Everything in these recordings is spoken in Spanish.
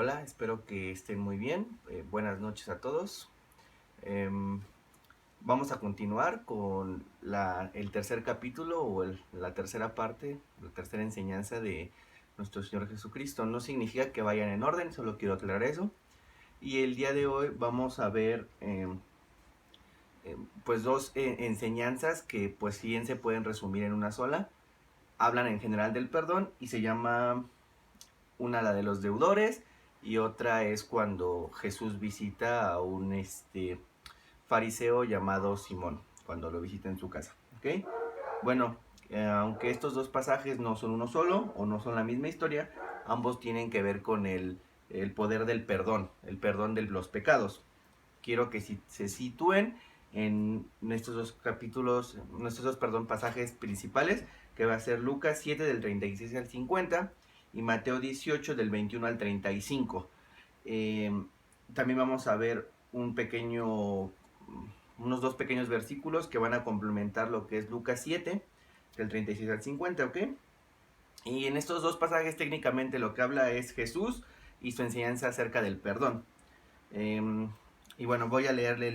Hola, espero que estén muy bien. Buenas noches a todos. Em, Vamos a continuar con el tercer capítulo o la tercera parte, la tercera enseñanza de nuestro Señor Jesucristo. No significa que vayan en orden, solo quiero aclarar eso. Y el día de hoy vamos a ver pues dos enseñanzas que pues bien se pueden resumir en una sola. Hablan en general del perdón y se llama una la de los deudores y otra es cuando Jesús visita a un fariseo llamado Simón, cuando lo visita en su casa. ¿Ok? Bueno, aunque estos dos pasajes no son uno solo o no son la misma historia, ambos tienen que ver con el poder del perdón, el perdón de los pecados. Quiero que se sitúen en estos dos capítulos, estos dos, perdón, pasajes principales, que va a ser Lucas 7 del 36 al 50 y Mateo 18 del 21 al 35. Eh, También vamos a ver unos dos pequeños versículos que van a complementar lo que es Lucas 7 del 36 al 50, ¿ok? Y en estos dos pasajes técnicamente lo que habla es Jesús y su enseñanza acerca del perdón. Y bueno, voy a leerle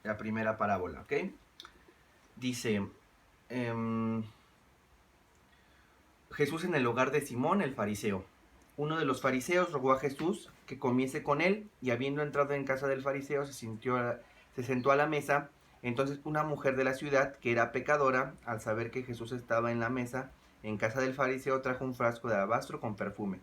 la primera parábola, ¿ok? Dice, Jesús en el hogar de Simón el fariseo. Uno de los fariseos rogó a Jesús que comiese con él, y habiendo entrado en casa del fariseo se sentó a la mesa. Entonces una mujer de la ciudad, que era pecadora, al saber que Jesús estaba en la mesa en casa del fariseo, trajo un frasco de alabastro con perfume.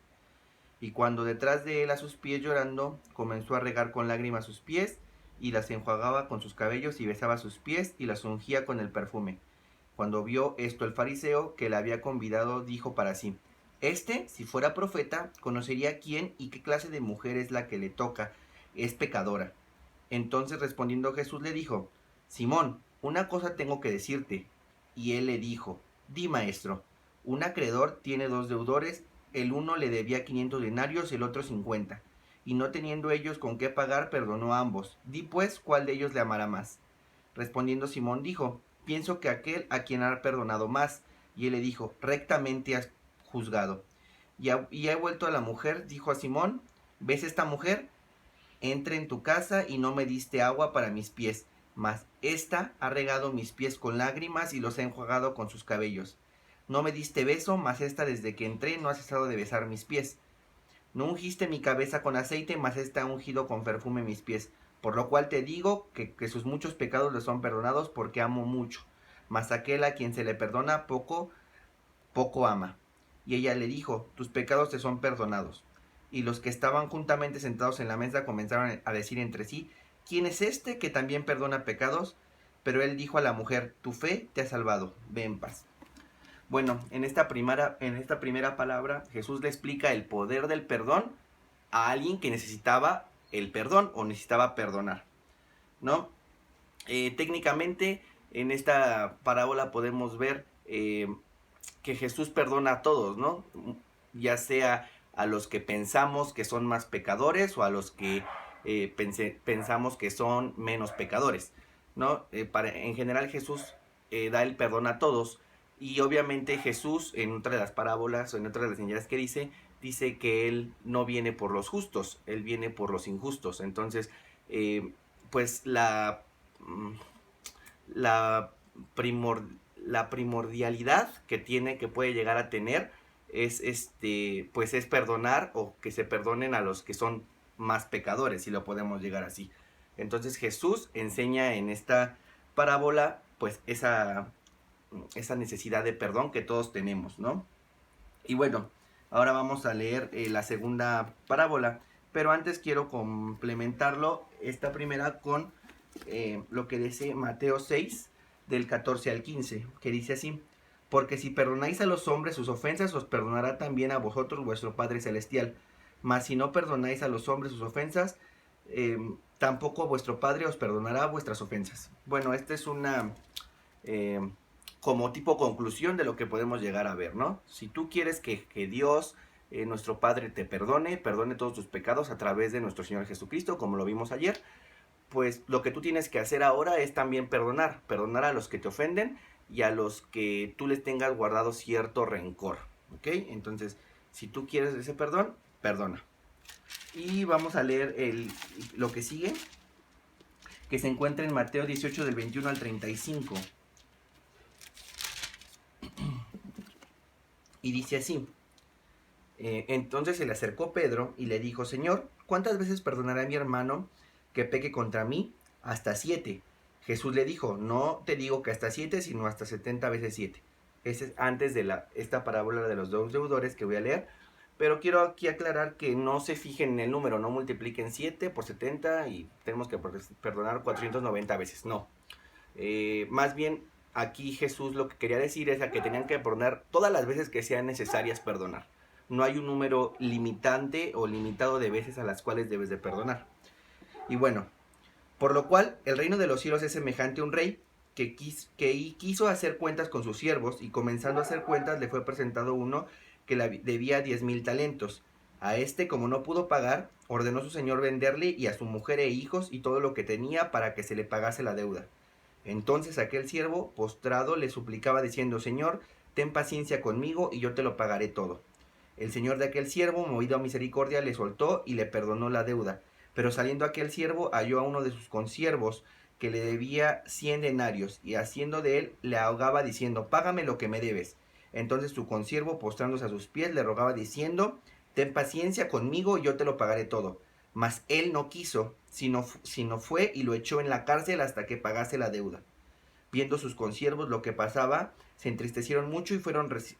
Y cuando detrás de él a sus pies llorando, comenzó a regar con lágrimas sus pies, y las enjuagaba con sus cabellos, y besaba sus pies, y las ungía con el perfume. Cuando vio esto el fariseo que le había convidado, dijo para sí: si fuera profeta, conocería quién y qué clase de mujer es la que le toca, es pecadora. Entonces respondiendo Jesús le dijo: Simón, una cosa tengo que decirte. Y él le dijo: Di, maestro. Un acreedor tiene dos deudores, el uno le debía 500 denarios, el otro 50. Y no teniendo ellos con qué pagar, perdonó a ambos. Di pues, ¿cuál de ellos le amará más? Respondiendo Simón dijo: Pienso que aquel a quien ha perdonado más. Y él le dijo: Rectamente has juzgado. Y he vuelto a la mujer, dijo a Simón: ¿Ves esta mujer? Entré en tu casa y no me diste agua para mis pies, mas ésta ha regado mis pies con lágrimas y los ha enjuagado con sus cabellos. No me diste beso, mas ésta desde que entré no ha cesado de besar mis pies. No ungiste mi cabeza con aceite, mas ésta ha ungido con perfume mis pies. Por lo cual te digo que sus muchos pecados le son perdonados, porque amo mucho. Mas aquel a quien se le perdona poco, poco ama. Y ella le dijo: Tus pecados te son perdonados. Y los que estaban juntamente sentados en la mesa comenzaron a decir entre sí: ¿Quién es este que también perdona pecados? Pero él dijo a la mujer: Tu fe te ha salvado, ve en paz. Bueno, en esta primera palabra Jesús le explica el poder del perdón a alguien que necesitaba el perdón o necesitaba perdonar, ¿no? Técnicamente en esta parábola podemos ver que Jesús perdona a todos, ¿no? Ya sea a los que pensamos que son más pecadores o a los que pensamos que son menos pecadores, ¿no? En general Jesús da el perdón a todos, y obviamente Jesús en otra de las parábolas o en otra de las señales que dice que Él no viene por los justos, Él viene por los injustos. Entonces, pues mm, la, primor, la primordialidad que puede llegar a tener es pues es perdonar, o que se perdonen a los que son más pecadores, si lo podemos llegar así. Entonces Jesús enseña en esta parábola pues esa necesidad de perdón que todos tenemos, ¿no? Y bueno, ahora vamos a leer la segunda parábola, pero antes quiero complementarlo esta primera con lo que dice Mateo 6 del 14 al 15, que dice así: Porque si perdonáis a los hombres sus ofensas, os perdonará también a vosotros vuestro Padre Celestial. Mas si no perdonáis a los hombres sus ofensas, tampoco vuestro Padre os perdonará vuestras ofensas. Bueno, esta es una eh, como tipo conclusión de lo que podemos llegar a ver, ¿no? Si tú quieres que Dios, nuestro Padre, te perdone todos tus pecados a través de nuestro Señor Jesucristo, como lo vimos ayer, pues lo que tú tienes que hacer ahora es también perdonar a los que te ofenden y a los que tú les tengas guardado cierto rencor, ¿ok? Entonces, si tú quieres ese perdón, perdona. Y vamos a leer lo que sigue, que se encuentra en Mateo 18 del 21 al 35. Y dice así: entonces se le acercó Pedro y le dijo: Señor, ¿cuántas veces perdonará a mi hermano que peque contra mí? Hasta 7. Jesús le dijo: no te digo que hasta 7, sino hasta 70 veces 7. Ese es antes de esta parábola de los dos deudores que voy a leer. Pero quiero aquí aclarar que no se fijen en el número, no multipliquen 7 por 70 y tenemos que perdonar 490 veces. No. Más bien, aquí Jesús lo que quería decir es a que tenían que perdonar todas las veces que sean necesarias perdonar. No hay un número limitante o limitado de veces a las cuales debes de perdonar. Y bueno, por lo cual el reino de los cielos es semejante a un rey que quiso hacer cuentas con sus siervos, y comenzando a hacer cuentas le fue presentado uno que le debía 10,000 talentos. A este, como no pudo pagar, ordenó su señor venderle y a su mujer e hijos y todo lo que tenía para que se le pagase la deuda. Entonces aquel siervo, postrado, le suplicaba diciendo: Señor, ten paciencia conmigo y yo te lo pagaré todo. El señor de aquel siervo, movido a misericordia, le soltó y le perdonó la deuda. Pero saliendo aquel siervo, halló a uno de sus consiervos que le debía 100 denarios, y haciendo de él, le ahogaba diciendo: págame lo que me debes. Entonces su consiervo, postrándose a sus pies, le rogaba diciendo: ten paciencia conmigo y yo te lo pagaré todo. Mas él no quiso, sino fue y lo echó en la cárcel hasta que pagase la deuda. Viendo sus consiervos lo que pasaba, se entristecieron mucho y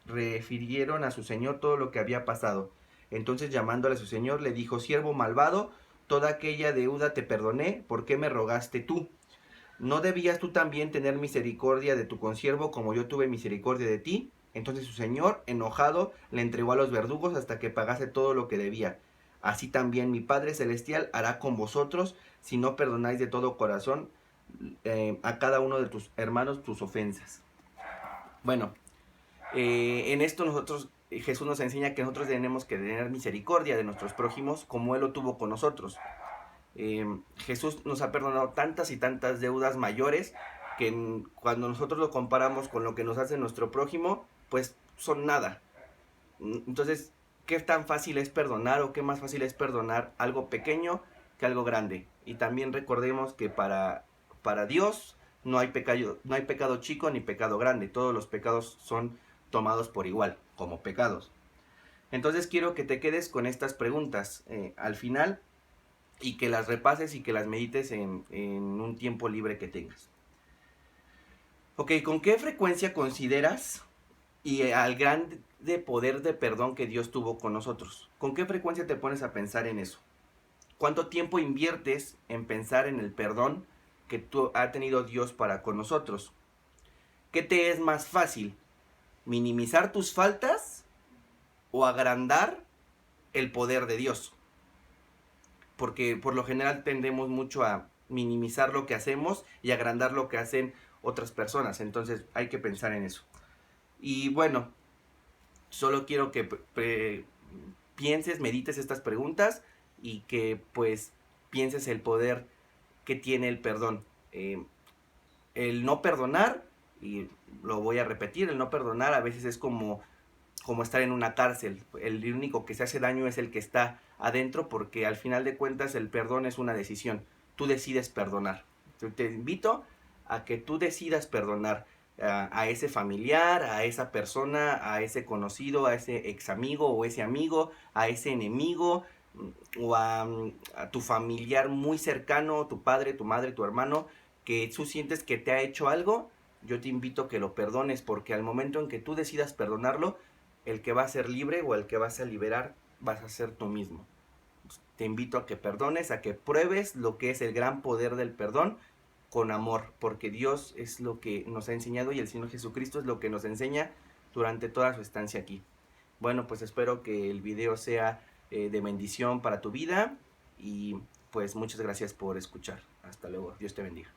refirieron a su señor todo lo que había pasado. Entonces, llamándole a su señor, le dijo: siervo malvado, toda aquella deuda te perdoné, ¿por qué me rogaste tú? ¿No debías tú también tener misericordia de tu consiervo como yo tuve misericordia de ti? Entonces su señor, enojado, le entregó a los verdugos hasta que pagase todo lo que debía. Así también mi Padre Celestial hará con vosotros, si no perdonáis de todo corazón a cada uno de tus hermanos tus ofensas. Bueno, en esto Jesús nos enseña que nosotros tenemos que tener misericordia de nuestros prójimos como Él lo tuvo con nosotros. Jesús nos ha perdonado tantas y tantas deudas mayores que cuando nosotros lo comparamos con lo que nos hace nuestro prójimo, pues son nada. Entonces, ¿qué tan fácil es perdonar o qué más fácil es perdonar algo pequeño que algo grande? Y también recordemos que para Dios no hay pecado chico ni pecado grande. Todos los pecados son tomados por igual, como pecados. Entonces quiero que te quedes con estas preguntas al final y que las repases y que las medites en un tiempo libre que tengas. Ok, ¿con qué frecuencia consideras al grande poder de perdón que Dios tuvo con nosotros? ¿Con qué frecuencia te pones a pensar en eso? ¿Cuánto tiempo inviertes en pensar en el perdón que ha tenido Dios para con nosotros? ¿Qué te es más fácil? ¿Minimizar tus faltas o agrandar el poder de Dios? Porque por lo general tendemos mucho a minimizar lo que hacemos y agrandar lo que hacen otras personas. Entonces hay que pensar en eso. Y bueno, solo quiero que pienses, medites estas preguntas y que pues pienses el poder que tiene el perdón. El no perdonar, y lo voy a repetir, el no perdonar a veces es como estar en una cárcel. El único que se hace daño es el que está adentro, porque al final de cuentas el perdón es una decisión. Tú decides perdonar. Te invito a que tú decidas perdonar a ese familiar, a esa persona, a ese conocido, a ese ex amigo o ese amigo, a ese enemigo o a tu familiar muy cercano, tu padre, tu madre, tu hermano, que tú sientes que te ha hecho algo. Yo te invito a que lo perdones, porque al momento en que tú decidas perdonarlo, el que va a ser libre o el que vas a liberar vas a ser tú mismo. Te invito a que perdones, a que pruebes lo que es el gran poder del perdón con amor, porque Dios es lo que nos ha enseñado y el Señor Jesucristo es lo que nos enseña durante toda su estancia aquí. Bueno, pues espero que el video sea de bendición para tu vida y pues muchas gracias por escuchar. Hasta luego. Dios te bendiga.